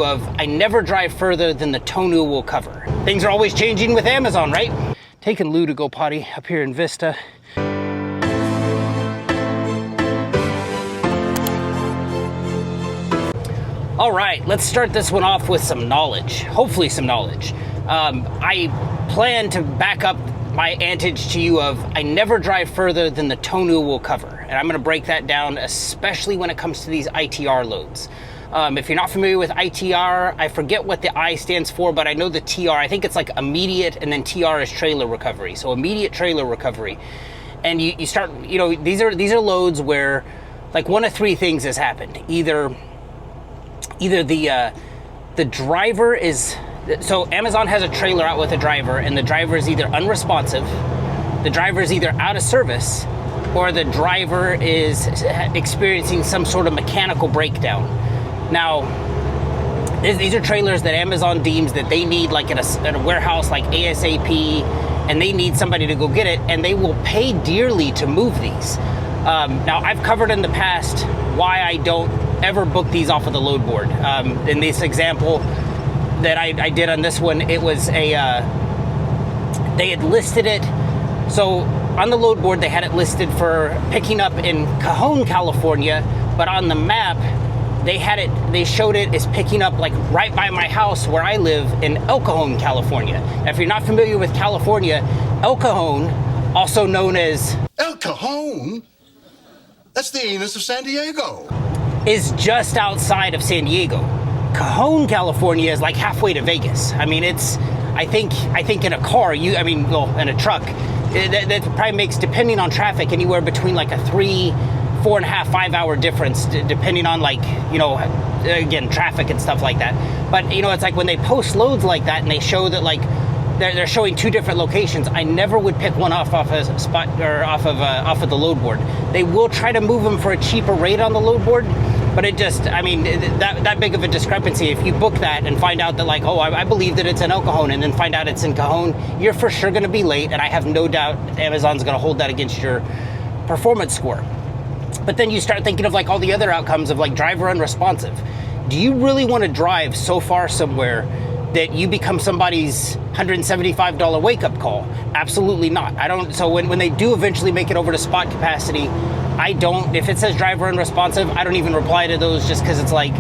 of I never drive further than the TONU will cover. Things are always changing with Amazon, right? Taking Lou to go potty up here in Vista. All right, let's start this one off with some knowledge, hopefully some knowledge. I plan to back up my antage to you of I never drive further than the TONU will cover. And I'm gonna break that down, especially when it comes to these ITR loads. If you're not familiar with ITR, I forget what the I stands for, but I know the TR, I think it's like immediate, and then TR is trailer recovery. So immediate trailer recovery. And you start, you know, these are loads where like one of three things has happened. Either the driver is, so Amazon has a trailer out with a driver, and the driver is either unresponsive, the driver is either out of service, or the driver is experiencing some sort of mechanical breakdown. Now, these are trailers that Amazon deems that they need like at a warehouse like ASAP, and they need somebody to go get it, and they will pay dearly to move these. Now, I've covered in the past why I don't ever book these off of the load board. In this example that I did on this one, it was they had listed it, so on the load board they had it listed for picking up in Cajon, California, but on the map they showed it as picking up like right by my house where I live in El Cajon, California. Now, if you're not familiar with California, El Cajon, also known as El Cajon? That's the anus of San Diego. Is just outside of San Diego. Cajon, California is like halfway to Vegas. I mean, it's, I think in a car, in a truck, that probably makes, depending on traffic, anywhere between like a 4.5, 5 hour difference, depending on like, you know, again, traffic and stuff like that. But, you know, it's like when they post loads like that and they show that like, they're showing two different locations, I never would pick one off a spot or off of the load board. They will try to move them for a cheaper rate on the load board, but it just, I mean, that big of a discrepancy. If you book that and find out that like, oh, I believe that it's in El Cajon, and then find out it's in Cajon, you're for sure going to be late, and I have no doubt Amazon's going to hold that against your performance score. But then you start thinking of like all the other outcomes of like driver unresponsive. Do you really want to drive so far somewhere that you become somebody's $175 wake-up call? Absolutely not. I don't. So when they do eventually make it over to spot capacity, I don't, if it says driver unresponsive, I don't even reply to those, just because it's like,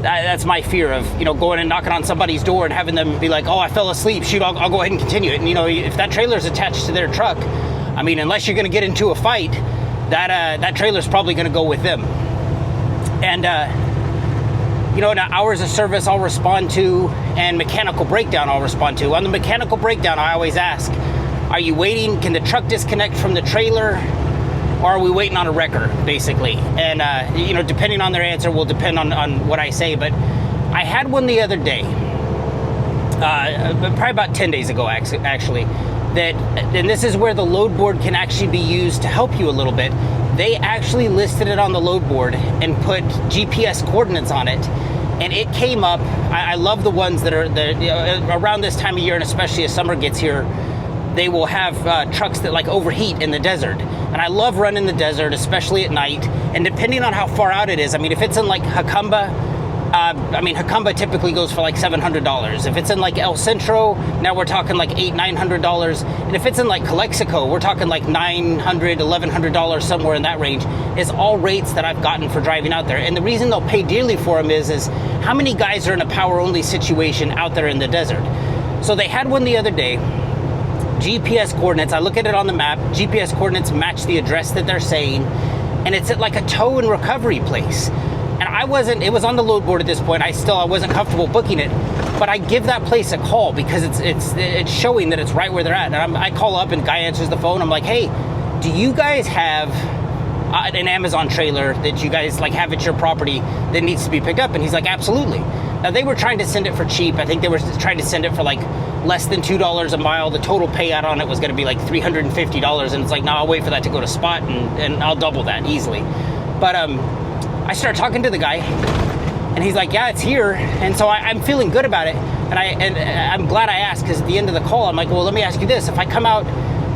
that's my fear of, you know, going and knocking on somebody's door and having them be like, oh, I fell asleep, shoot, I'll go ahead and continue it. And, you know, if that trailer's attached to their truck, I mean, unless you're going to get into a fight, that trailer's probably going to go with them. And, you know, now hours of service I'll respond to, and mechanical breakdown I'll respond to. On the mechanical breakdown, I always ask, are you waiting? Can the truck disconnect from the trailer? Or are we waiting on a wrecker, basically? And, you know, depending on their answer will depend on what I say. But I had one the other day, probably about 10 days ago, actually, that, and this is where the load board can actually be used to help you a little bit. They actually listed it on the load board and put GPS coordinates on it, and it came up. I love the ones that are around this time of year, and especially as summer gets here, they will have trucks that like overheat in the desert. And I love running the desert, especially at night. And depending on how far out it is, I mean, if it's in like Jacumba, Jacumba typically goes for like $700. If it's in like El Centro, now we're talking like $900. And if it's in like Calexico, we're talking like $900, $1,100, somewhere in that range. Is all rates that I've gotten for driving out there. And the reason they'll pay dearly for them is how many guys are in a power-only situation out there in the desert? So they had one the other day, GPS coordinates. I look at it on the map, GPS coordinates match the address that they're saying, and it's at like a tow and recovery place. And it was on the load board at this point. I wasn't comfortable booking it, but I give that place a call because it's showing that it's right where they're at. And I call up and the guy answers the phone. I'm like, hey, do you guys have an Amazon trailer that you guys like have at your property that needs to be picked up? And he's like, absolutely. Now they were trying to send it for cheap. I think they were trying to send it for like less than $2 a mile. The total payout on it was going to be like $350. And it's like, no, I'll wait for that to go to spot and I'll double that easily. But, I start talking to the guy, and he's like, yeah, it's here. And so I'm feeling good about it. And I'm glad I asked, because at the end of the call, I'm like, well, let me ask you this. If I come out,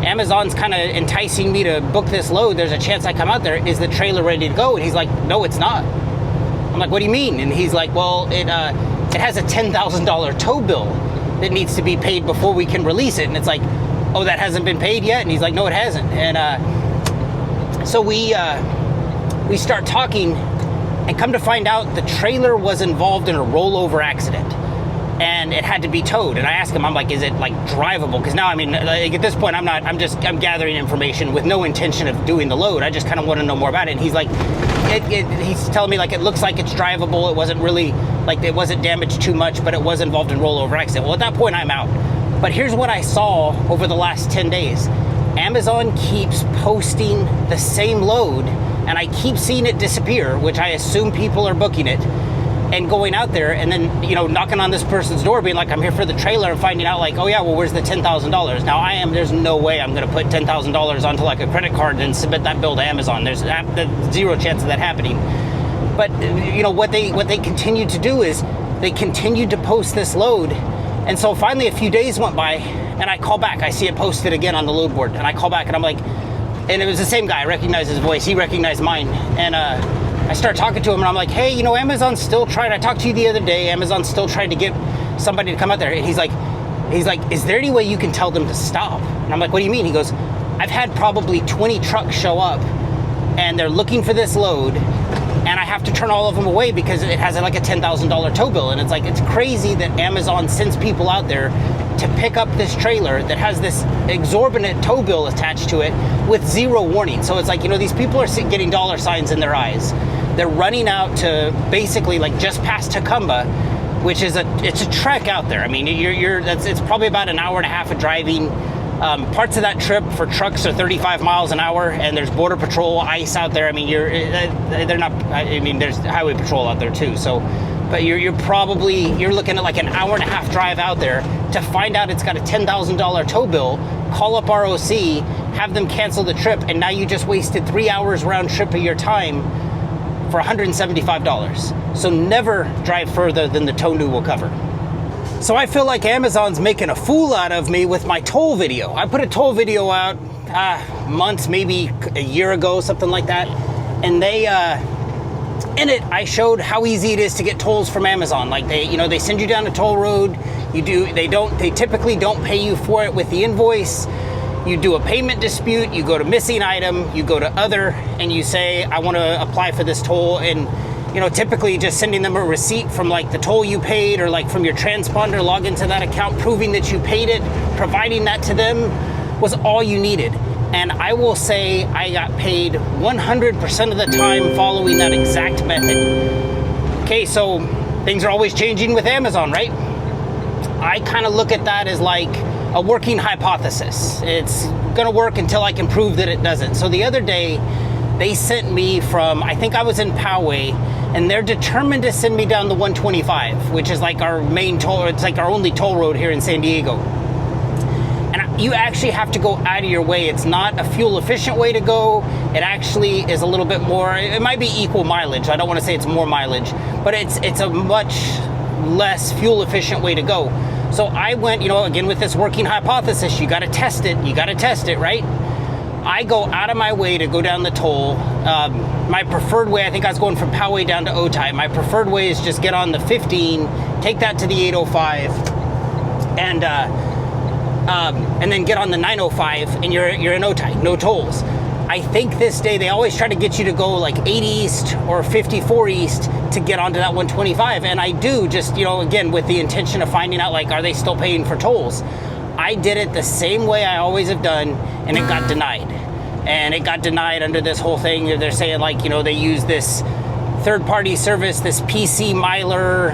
Amazon's kind of enticing me to book this load. There's a chance I come out there. Is the trailer ready to go? And he's like, no, it's not. I'm like, what do you mean? And he's like, well, it has a $10,000 tow bill that needs to be paid before we can release it. And it's like, oh, that hasn't been paid yet? And he's like, no, it hasn't. And so we start talking, and come to find out the trailer was involved in a rollover accident and it had to be towed. And I asked him, I'm like, is it like drivable? Because now, I mean, like, at this point, I'm gathering information with no intention of doing the load. I just kind of want to know more about it. And he's like, he's telling me like, it looks like it's drivable. It wasn't really, like, it wasn't damaged too much, but it was involved in rollover accident. Well, at that point, I'm out. But here's what I saw over the last 10 days. Amazon keeps posting the same load, and I keep seeing it disappear, which I assume people are booking it and going out there and then, you know, knocking on this person's door being like, I'm here for the trailer, and finding out like, oh yeah, well, where's the $10,000? Now there's no way I'm going to put $10,000 onto like a credit card and submit that bill to Amazon. There's zero chance of that happening. But you know, what they continue to do is they continued to post this load. And so finally a few days went by and I call back, I see it posted again on the load board, and I call back and I'm like, and it was the same guy. I recognized his voice, he recognized mine. And I start talking to him and I'm like, hey, you know, Amazon's still trying. I talked to you the other day. Amazon's still trying to get somebody to come out there. And he's like, is there any way you can tell them to stop? And I'm like, what do you mean? He goes, I've had probably 20 trucks show up and they're looking for this load, and I have to turn all of them away because it has like a $10,000 tow bill. And it's like, it's crazy that Amazon sends people out there to pick up this trailer that has this exorbitant tow bill attached to it with zero warning. So it's like, you know, these people are getting dollar signs in their eyes. They're running out to basically like just past Tacoma, which is it's a trek out there. I mean, it's probably about an hour and a half of driving. Parts of that trip for trucks are 35 miles an hour, and there's border patrol, ICE out there. I mean, there's highway patrol out there too. So, but you're looking at like an hour and a half drive out there to find out it's got a $10,000 tow bill, call up ROC, have them cancel the trip, and now you just wasted 3 hours round trip of your time for $175. So never drive further than the TONU will cover. So I feel like Amazon's making a fool out of me with my toll video. I put a toll video out months, maybe a year ago, something like that. And they, in it, I showed how easy it is to get tolls from Amazon. Like they send you down a toll road. They typically don't pay you for it with the invoice. You do a payment dispute, you go to missing item, you go to other, and you say, I want to apply for this toll. And, you know, typically just sending them a receipt from like the toll you paid, or like from your transponder, log into that account, proving that you paid it, providing that to them was all you needed. And I will say I got paid 100% of the time following that exact method. Okay, so things are always changing with Amazon, right? I kind of look at that as like a working hypothesis. It's gonna work until I can prove that it doesn't. So the other day, they sent me from, I think I was in Poway, and they're determined to send me down the 125, which is like our main toll, it's like our only toll road here in San Diego. And you actually have to go out of your way. It's not a fuel efficient way to go. It actually is a little bit more, it might be equal mileage. I don't want to say it's more mileage, but it's a much less fuel efficient way to go. So I went, you know, again with this working hypothesis, you got to test it, right? I go out of my way to go down the toll. My preferred way, I think I was going from Poway down to Otay. My preferred way is just get on the 15, take that to the 805, and then get on the 905, and you're in Otay, no tolls. I think this day they always try to get you to go like 80 east or 54 east to get onto that 125, and I do, just, you know, again with the intention of finding out like, are they still paying for tolls? I did it the same way I always have done, and it got denied. And it got denied under this whole thing. They're saying like, you know, they use this third-party service, this PC Miler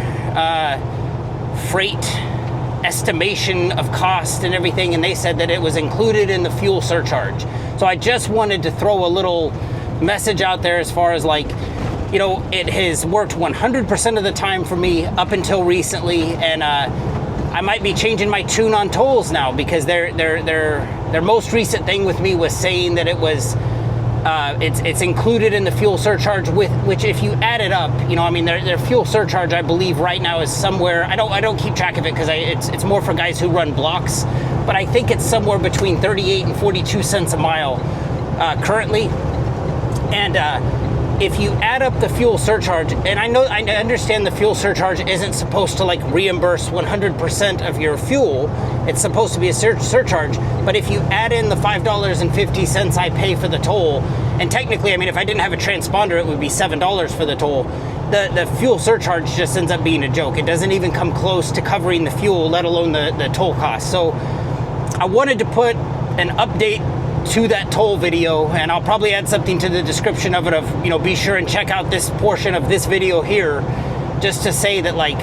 freight estimation of cost and everything, and they said that it was included in the fuel surcharge. So I just wanted to throw a little message out there as far as like, you know, it has worked 100% of the time for me up until recently, and I might be changing my tune on tolls now, because their most recent thing with me was saying that it was it's included in the fuel surcharge, with which if you add it up, you know, I mean their fuel surcharge I believe right now is somewhere, I don't keep track of it because it's more for guys who run blocks, but I think it's somewhere between 38 and 42 cents a mile currently. And if you add up the fuel surcharge, and I understand the fuel surcharge isn't supposed to like reimburse 100% of your fuel. It's supposed to be a surcharge, but if you add in the $5.50 I pay for the toll, and technically, I mean, if I didn't have a transponder, it would be $7 for the toll. The fuel surcharge just ends up being a joke. It doesn't even come close to covering the fuel, let alone the toll cost. So I wanted to put an update to that toll video, and I'll probably add something to the description of it of, you know, be sure and check out this portion of this video here, just to say that, like,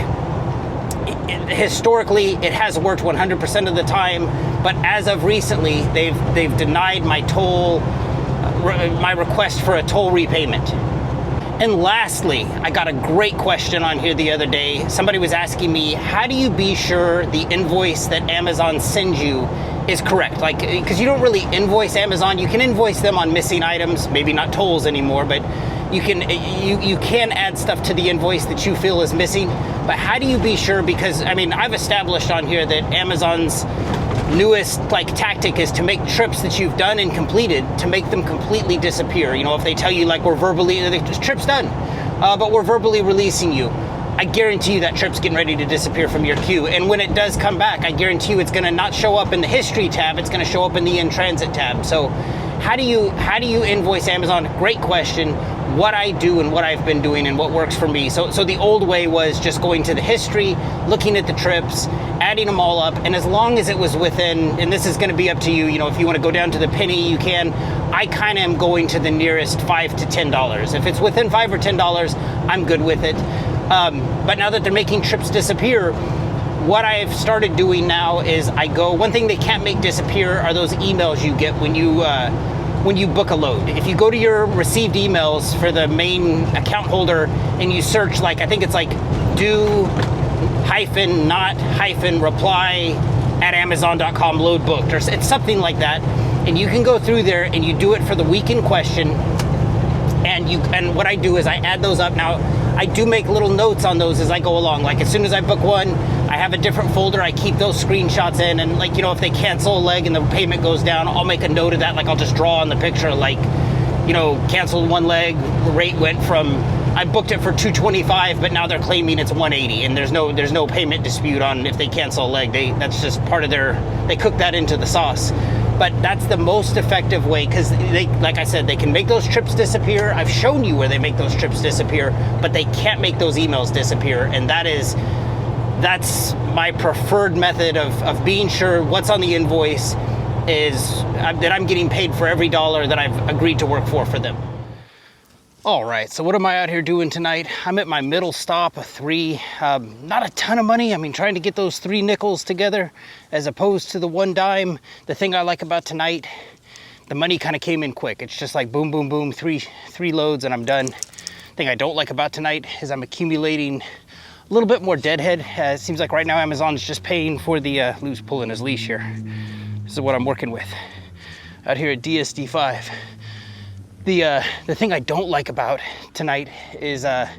historically it has worked 100% of the time, but as of recently they've denied my toll, my request for a toll repayment. And lastly, I got a great question on here the other day. Somebody was asking me, how do you be sure the invoice that Amazon sends you is correct? Like, because you don't really invoice Amazon. You can invoice them on missing items, maybe not tolls anymore, but you can add stuff to the invoice that you feel is missing. But how do you be sure? Because, I mean, I've established on here that Amazon's newest like tactic is to make trips that you've done and completed to make them completely disappear. You know, if they tell you like, we're verbally, the trip's done, but we're verbally releasing you, I guarantee you that trip's getting ready to disappear from your queue. And when it does come back, I guarantee you it's going to not show up in the history tab. It's going to show up in the in transit tab. So how do you invoice Amazon? Great question. What I do and what I've been doing and what works for me. So the old way was just going to the history, looking at the trips, adding them all up, and as long as it was within, and this is going to be up to you, you know, if you want to go down to the penny, you can. I kind of am going to the nearest $5 to $10. If it's within $5 or $10, I'm good with it. But now that they're making trips disappear, what I've started doing now is one thing they can't make disappear are those emails you get when you book a load. If you go to your received emails for the main account holder and you search, like, I think it's like do-not-reply@amazon.com load booked, or it's something like that, and you can go through there and you do it for the week in question, and what I do is I add those up. Now, I do make little notes on those as I go along. Like, as soon as I book one, I have a different folder. I keep those screenshots in, and, like, you know, if they cancel a leg and the payment goes down, I'll make a note of that. Like, I'll just draw on the picture, like, you know, canceled one leg, the rate went from, I booked it for $225, but now they're claiming it's $180, and there's no payment dispute on if they cancel a leg. That's just part of they cook that into the sauce. But that's the most effective way, because they, like I said, they can make those trips disappear. I've shown you where they make those trips disappear, but they can't make those emails disappear. And that's my preferred method of being sure what's on the invoice is that I'm getting paid for every dollar that I've agreed to work for them. All right, so what am I out here doing tonight? I'm at my middle stop of 3. Not a ton of money. I mean, trying to get those 3 nickels together as opposed to the 1 dime. The thing I like about tonight, the money kind of came in quick. It's just like boom, boom, boom, three loads and I'm done. The thing I don't like about tonight is I'm accumulating a little bit more deadhead. It seems like right now Amazon's just paying for the, Lou's pulling his leash here. This is what I'm working with out here at DSD5. The thing I don't like about tonight is they're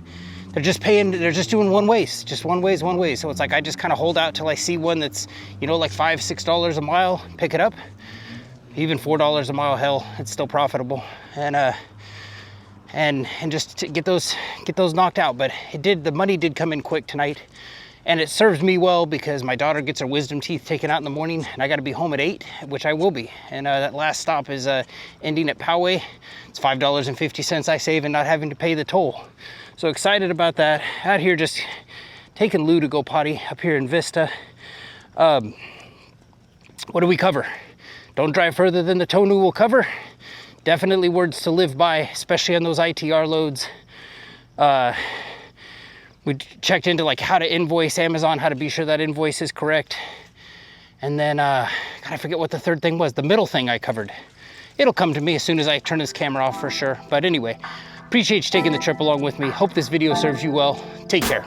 just doing one ways, just one way. So it's like I just kind of hold out till I see one that's, you know, like $5, $6 a mile, pick it up. Even $4 a mile, hell, it's still profitable. And just to get those knocked out. But the money did come in quick tonight, and it serves me well because my daughter gets her wisdom teeth taken out in the morning, and I got to be home at 8, which I will be. And that last stop is ending at Poway. It's $5.50 I save and not having to pay the toll. So excited about that. Out here just taking Lou to go potty up here in Vista. What do we cover? Don't drive further than the TONU will cover. Definitely words to live by, especially on those ITR loads. We checked into like how to invoice Amazon, how to be sure that invoice is correct. And then, God, I forget what the third thing was. The middle thing I covered. It'll come to me as soon as I turn this camera off for sure. But anyway, appreciate you taking the trip along with me. Hope this video serves you well. Take care.